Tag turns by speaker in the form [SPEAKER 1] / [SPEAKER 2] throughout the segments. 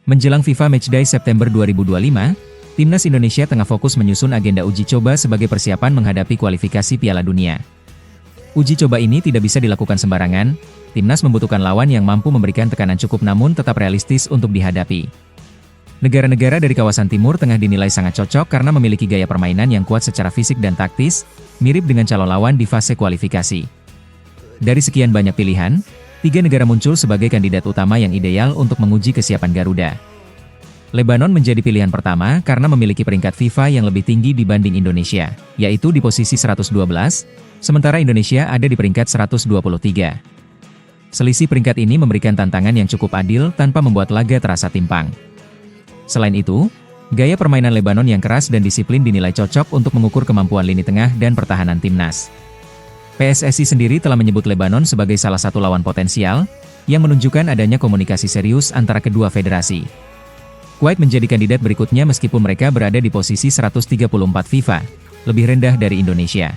[SPEAKER 1] Menjelang FIFA Matchday September 2025, Timnas Indonesia tengah fokus menyusun agenda uji coba sebagai persiapan menghadapi kualifikasi Piala Dunia. Uji coba ini tidak bisa dilakukan sembarangan, Timnas membutuhkan lawan yang mampu memberikan tekanan cukup namun tetap realistis untuk dihadapi. Negara-negara dari kawasan Timur Tengah dinilai sangat cocok karena memiliki gaya permainan yang kuat secara fisik dan taktis, mirip dengan calon lawan di fase kualifikasi. Dari sekian banyak pilihan, 3 negara muncul sebagai kandidat utama yang ideal untuk menguji kesiapan Garuda. Lebanon menjadi pilihan pertama karena memiliki peringkat FIFA yang lebih tinggi dibanding Indonesia, yaitu di posisi 112, sementara Indonesia ada di peringkat 123. Selisih peringkat ini memberikan tantangan yang cukup adil tanpa membuat laga terasa timpang. Selain itu, gaya permainan Lebanon yang keras dan disiplin dinilai cocok untuk mengukur kemampuan lini tengah dan pertahanan Timnas. PSSI sendiri telah menyebut Lebanon sebagai salah satu lawan potensial, yang menunjukkan adanya komunikasi serius antara kedua federasi. Kuwait menjadi kandidat berikutnya meskipun mereka berada di posisi 134 FIFA, lebih rendah dari Indonesia.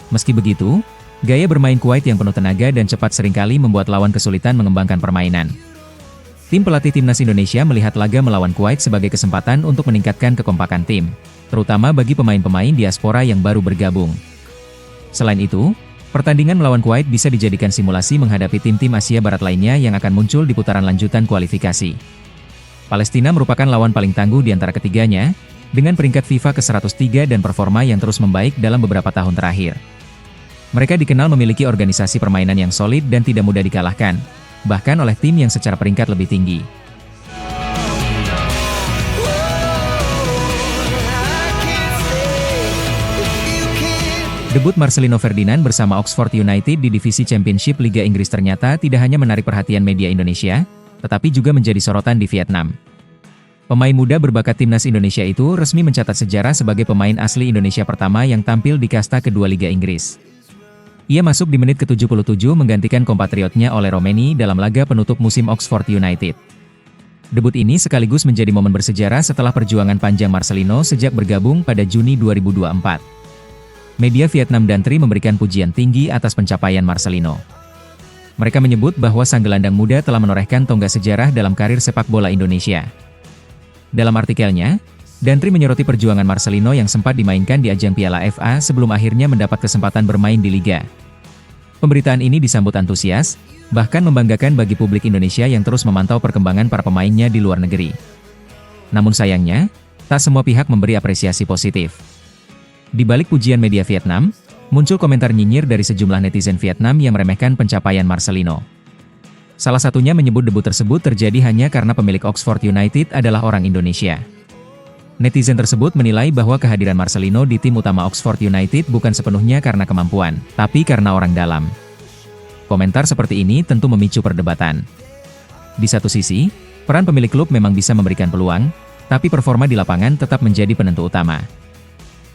[SPEAKER 1] Meski begitu, gaya bermain Kuwait yang penuh tenaga dan cepat seringkali membuat lawan kesulitan mengembangkan permainan. Tim pelatih Timnas Indonesia melihat laga melawan Kuwait sebagai kesempatan untuk meningkatkan kekompakan tim, terutama bagi pemain-pemain diaspora yang baru bergabung. Selain itu, pertandingan melawan Kuwait bisa dijadikan simulasi menghadapi tim-tim Asia Barat lainnya yang akan muncul di putaran lanjutan kualifikasi. Palestina merupakan lawan paling tangguh di antara ketiganya, dengan peringkat FIFA ke-103 dan performa yang terus membaik dalam beberapa tahun terakhir. Mereka dikenal memiliki organisasi permainan yang solid dan tidak mudah dikalahkan, bahkan oleh tim yang secara peringkat lebih tinggi. Debut Marcelino Ferdinand bersama Oxford United di divisi Championship Liga Inggris ternyata tidak hanya menarik perhatian media Indonesia, tetapi juga menjadi sorotan di Vietnam. Pemain muda berbakat Timnas Indonesia itu resmi mencatat sejarah sebagai pemain asli Indonesia pertama yang tampil di kasta kedua Liga Inggris. Ia masuk di menit ke-77 menggantikan kompatriotnya Ole Romeni dalam laga penutup musim Oxford United. Debut ini sekaligus menjadi momen bersejarah setelah perjuangan panjang Marcelino sejak bergabung pada Juni 2024. Media Vietnam dan Tri memberikan pujian tinggi atas pencapaian Marcelino. Mereka menyebut bahwa sang gelandang muda telah menorehkan tonggak sejarah dalam karir sepak bola Indonesia. Dalam artikelnya, Dantri menyoroti perjuangan Marcelino yang sempat dimainkan di ajang Piala FA sebelum akhirnya mendapat kesempatan bermain di Liga. Pemberitaan ini disambut antusias, bahkan membanggakan bagi publik Indonesia yang terus memantau perkembangan para pemainnya di luar negeri. Namun sayangnya, tak semua pihak memberi apresiasi positif. Di balik pujian media Vietnam, muncul komentar nyinyir dari sejumlah netizen Vietnam yang meremehkan pencapaian Marcelino. Salah satunya menyebut debut tersebut terjadi hanya karena pemilik Oxford United adalah orang Indonesia. Netizen tersebut menilai bahwa kehadiran Marcelino di tim utama Oxford United bukan sepenuhnya karena kemampuan, tapi karena orang dalam. Komentar seperti ini tentu memicu perdebatan. Di satu sisi, peran pemilik klub memang bisa memberikan peluang, tapi performa di lapangan tetap menjadi penentu utama.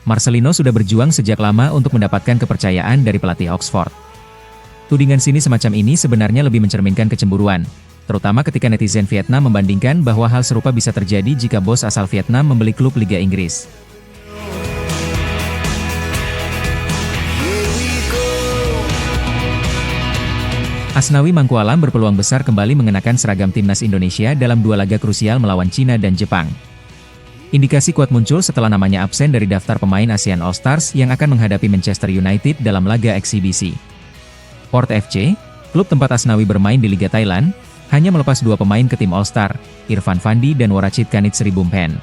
[SPEAKER 1] Marcelino sudah berjuang sejak lama untuk mendapatkan kepercayaan dari pelatih Oxford. Tudingan sini semacam ini sebenarnya lebih mencerminkan kecemburuan, terutama ketika netizen Vietnam membandingkan bahwa hal serupa bisa terjadi jika bos asal Vietnam membeli klub Liga Inggris. Asnawi Mangkualam berpeluang besar kembali mengenakan seragam Timnas Indonesia dalam 2 laga krusial melawan Cina dan Jepang. Indikasi kuat muncul setelah namanya absen dari daftar pemain ASEAN All-Stars yang akan menghadapi Manchester United dalam laga eksibisi. Port FC, klub tempat Asnawi bermain di Liga Thailand, hanya melepas 2 pemain ke tim All-Star, Irfan Fandi dan Worachit Kanitsribumpen.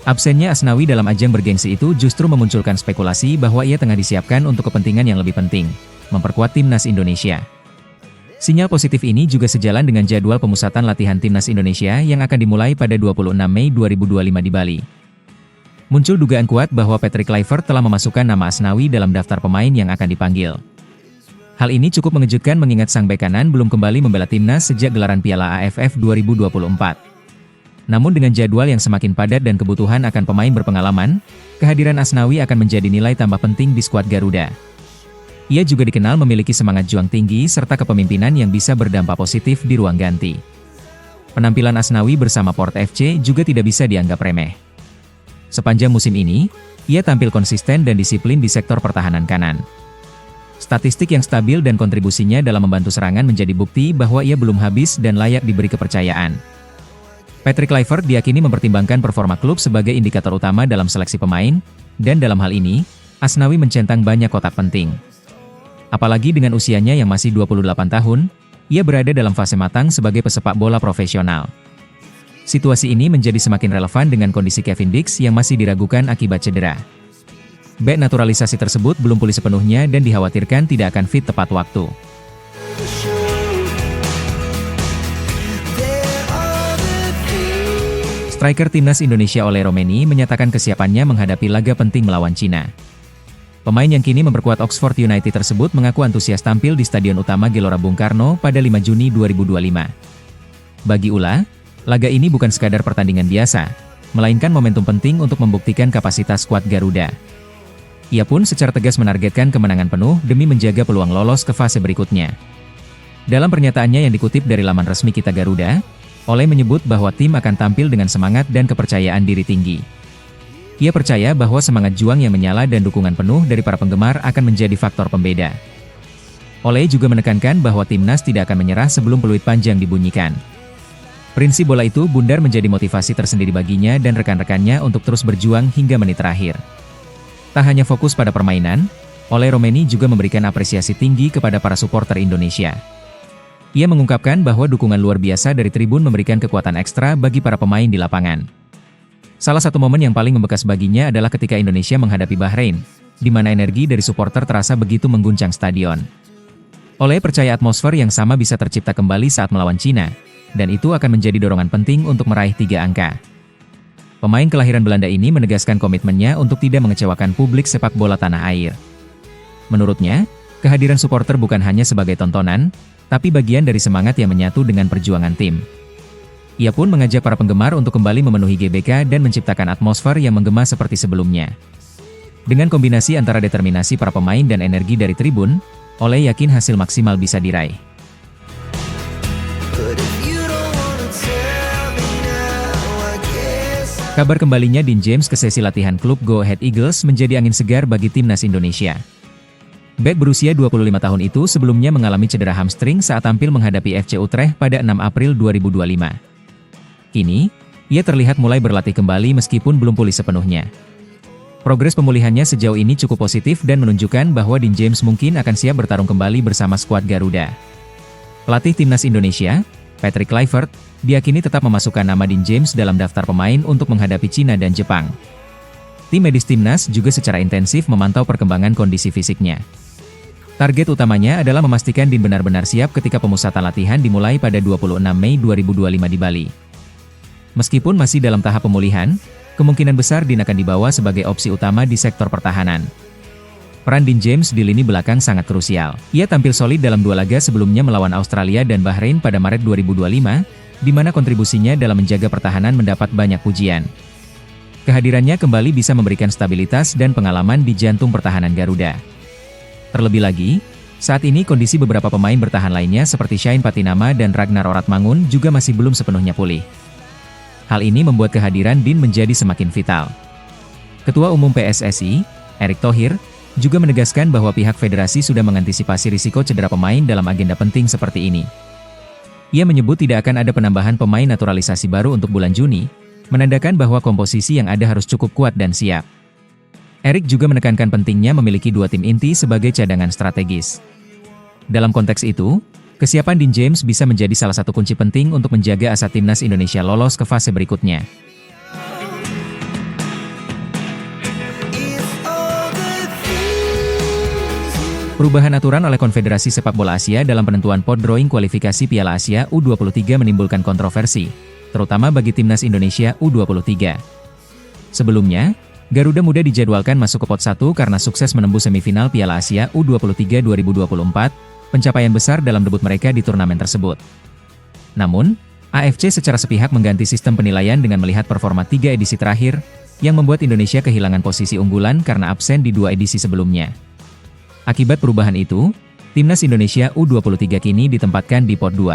[SPEAKER 1] Absennya Asnawi dalam ajang bergengsi itu justru memunculkan spekulasi bahwa ia tengah disiapkan untuk kepentingan yang lebih penting, memperkuat Timnas Indonesia. Sinyal positif ini juga sejalan dengan jadwal pemusatan latihan Timnas Indonesia yang akan dimulai pada 26 Mei 2025 di Bali. Muncul dugaan kuat bahwa Patrick Kluivert telah memasukkan nama Asnawi dalam daftar pemain yang akan dipanggil. Hal ini cukup mengejutkan mengingat sang bek kanan belum kembali membela Timnas sejak gelaran Piala AFF 2024. Namun dengan jadwal yang semakin padat dan kebutuhan akan pemain berpengalaman, kehadiran Asnawi akan menjadi nilai tambah penting di skuad Garuda. Ia juga dikenal memiliki semangat juang tinggi serta kepemimpinan yang bisa berdampak positif di ruang ganti. Penampilan Asnawi bersama Port FC juga tidak bisa dianggap remeh. Sepanjang musim ini, ia tampil konsisten dan disiplin di sektor pertahanan kanan. Statistik yang stabil dan kontribusinya dalam membantu serangan menjadi bukti bahwa ia belum habis dan layak diberi kepercayaan. Patrick Kluivert diyakini mempertimbangkan performa klub sebagai indikator utama dalam seleksi pemain, dan dalam hal ini, Asnawi mencentang banyak kotak penting. Apalagi dengan usianya yang masih 28 tahun, ia berada dalam fase matang sebagai pesepak bola profesional. Situasi ini menjadi semakin relevan dengan kondisi Kevin Dix yang masih diragukan akibat cedera. Bek naturalisasi tersebut belum pulih sepenuhnya dan dikhawatirkan tidak akan fit tepat waktu. Striker timnas Indonesia Ole Roemeni menyatakan kesiapannya menghadapi laga penting melawan Cina. Pemain yang kini memperkuat Oxford United tersebut mengaku antusias tampil di Stadion Utama Gelora Bung Karno pada 5 Juni 2025. Bagi Ula, laga ini bukan sekadar pertandingan biasa, melainkan momentum penting untuk membuktikan kapasitas skuad Garuda. Ia pun secara tegas menargetkan kemenangan penuh demi menjaga peluang lolos ke fase berikutnya. Dalam pernyataannya yang dikutip dari laman resmi Kita Garuda, Ole menyebut bahwa tim akan tampil dengan semangat dan kepercayaan diri tinggi. Ia percaya bahwa semangat juang yang menyala dan dukungan penuh dari para penggemar akan menjadi faktor pembeda. Ole juga menekankan bahwa timnas tidak akan menyerah sebelum peluit panjang dibunyikan. Prinsip bola itu bundar menjadi motivasi tersendiri baginya dan rekan-rekannya untuk terus berjuang hingga menit terakhir. Tak hanya fokus pada permainan, Ole Roemeni juga memberikan apresiasi tinggi kepada para supporter Indonesia. Ia mengungkapkan bahwa dukungan luar biasa dari tribun memberikan kekuatan ekstra bagi para pemain di lapangan. Salah satu momen yang paling membekas baginya adalah ketika Indonesia menghadapi Bahrain, di mana energi dari supporter terasa begitu mengguncang stadion. Ole percaya atmosfer yang sama bisa tercipta kembali saat melawan Cina, dan itu akan menjadi dorongan penting untuk meraih 3 angka. Pemain kelahiran Belanda ini menegaskan komitmennya untuk tidak mengecewakan publik sepak bola tanah air. Menurutnya, kehadiran supporter bukan hanya sebagai tontonan, tapi bagian dari semangat yang menyatu dengan perjuangan tim. Ia pun mengajak para penggemar untuk kembali memenuhi GBK dan menciptakan atmosfer yang menggema seperti sebelumnya. Dengan kombinasi antara determinasi para pemain dan energi dari tribun, Ole yakin hasil maksimal bisa diraih. Kabar kembalinya Dean James ke sesi latihan klub Go Ahead Eagles menjadi angin segar bagi timnas Indonesia. Bek berusia 25 tahun itu sebelumnya mengalami cedera hamstring saat tampil menghadapi FC Utrecht pada 6 April 2025. Kini, ia terlihat mulai berlatih kembali meskipun belum pulih sepenuhnya. Progres pemulihannya sejauh ini cukup positif dan menunjukkan bahwa Dean James mungkin akan siap bertarung kembali bersama skuad Garuda. Pelatih timnas Indonesia, Patrick Kluivert, diyakini tetap memasukkan nama Dean James dalam daftar pemain untuk menghadapi Cina dan Jepang. Tim medis timnas juga secara intensif memantau perkembangan kondisi fisiknya. Target utamanya adalah memastikan Dean benar-benar siap ketika pemusatan latihan dimulai pada 26 Mei 2025 di Bali. Meskipun masih dalam tahap pemulihan, kemungkinan besar Dean akan dibawa sebagai opsi utama di sektor pertahanan. Peran Dean James di lini belakang sangat krusial. Ia tampil solid dalam 2 laga sebelumnya melawan Australia dan Bahrain pada Maret 2025, di mana kontribusinya dalam menjaga pertahanan mendapat banyak pujian. Kehadirannya kembali bisa memberikan stabilitas dan pengalaman di jantung pertahanan Garuda. Terlebih lagi, saat ini kondisi beberapa pemain bertahan lainnya seperti Shain Patinama dan Ragnar Oratmangun juga masih belum sepenuhnya pulih. Hal ini membuat kehadiran Dean menjadi semakin vital. Ketua Umum PSSI, Erick Thohir, juga menegaskan bahwa pihak federasi sudah mengantisipasi risiko cedera pemain dalam agenda penting seperti ini. Ia menyebut tidak akan ada penambahan pemain naturalisasi baru untuk bulan Juni, menandakan bahwa komposisi yang ada harus cukup kuat dan siap. Erick juga menekankan pentingnya memiliki 2 tim inti sebagai cadangan strategis. Dalam konteks itu, kesiapan Dean James bisa menjadi salah satu kunci penting untuk menjaga asa timnas Indonesia lolos ke fase berikutnya. Perubahan aturan oleh Konfederasi Sepak Bola Asia dalam penentuan pot drawing kualifikasi Piala Asia U23 menimbulkan kontroversi, terutama bagi timnas Indonesia U23. Sebelumnya, Garuda Muda dijadwalkan masuk ke pot 1 karena sukses menembus semifinal Piala Asia U23 2024, pencapaian besar dalam debut mereka di turnamen tersebut. Namun, AFC secara sepihak mengganti sistem penilaian dengan melihat performa 3 edisi terakhir, yang membuat Indonesia kehilangan posisi unggulan karena absen di 2 edisi sebelumnya. Akibat perubahan itu, timnas Indonesia U23 kini ditempatkan di pot 2.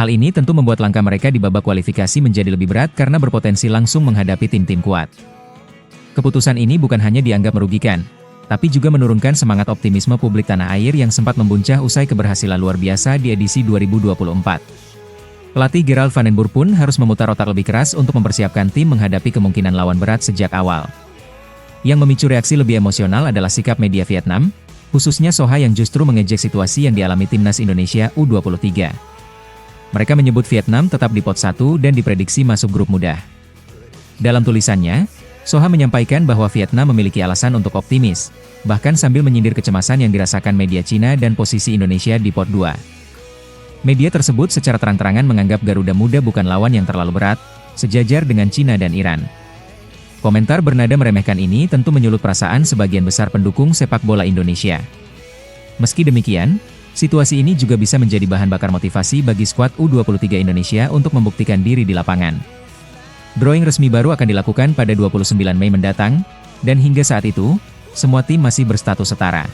[SPEAKER 1] Hal ini tentu membuat langkah mereka di babak kualifikasi menjadi lebih berat karena berpotensi langsung menghadapi tim-tim kuat. Keputusan ini bukan hanya dianggap merugikan, tapi juga menurunkan semangat optimisme publik tanah air yang sempat membuncah usai keberhasilan luar biasa di edisi 2024. Pelatih Gerald van den Boer pun harus memutar otak lebih keras untuk mempersiapkan tim menghadapi kemungkinan lawan berat sejak awal. Yang memicu reaksi lebih emosional adalah sikap media Vietnam, khususnya Soha yang justru mengejek situasi yang dialami timnas Indonesia U23. Mereka menyebut Vietnam tetap di pot 1 dan diprediksi masuk grup mudah. Dalam tulisannya, Soha menyampaikan bahwa Vietnam memiliki alasan untuk optimis, bahkan sambil menyindir kecemasan yang dirasakan media Cina dan posisi Indonesia di pot 2. Media tersebut secara terang-terangan menganggap Garuda Muda bukan lawan yang terlalu berat, sejajar dengan Cina dan Iran. Komentar bernada meremehkan ini tentu menyulut perasaan sebagian besar pendukung sepak bola Indonesia. Meski demikian, situasi ini juga bisa menjadi bahan bakar motivasi bagi skuad U23 Indonesia untuk membuktikan diri di lapangan. Drawing resmi baru akan dilakukan pada 29 Mei mendatang, dan hingga saat itu, semua tim masih berstatus setara.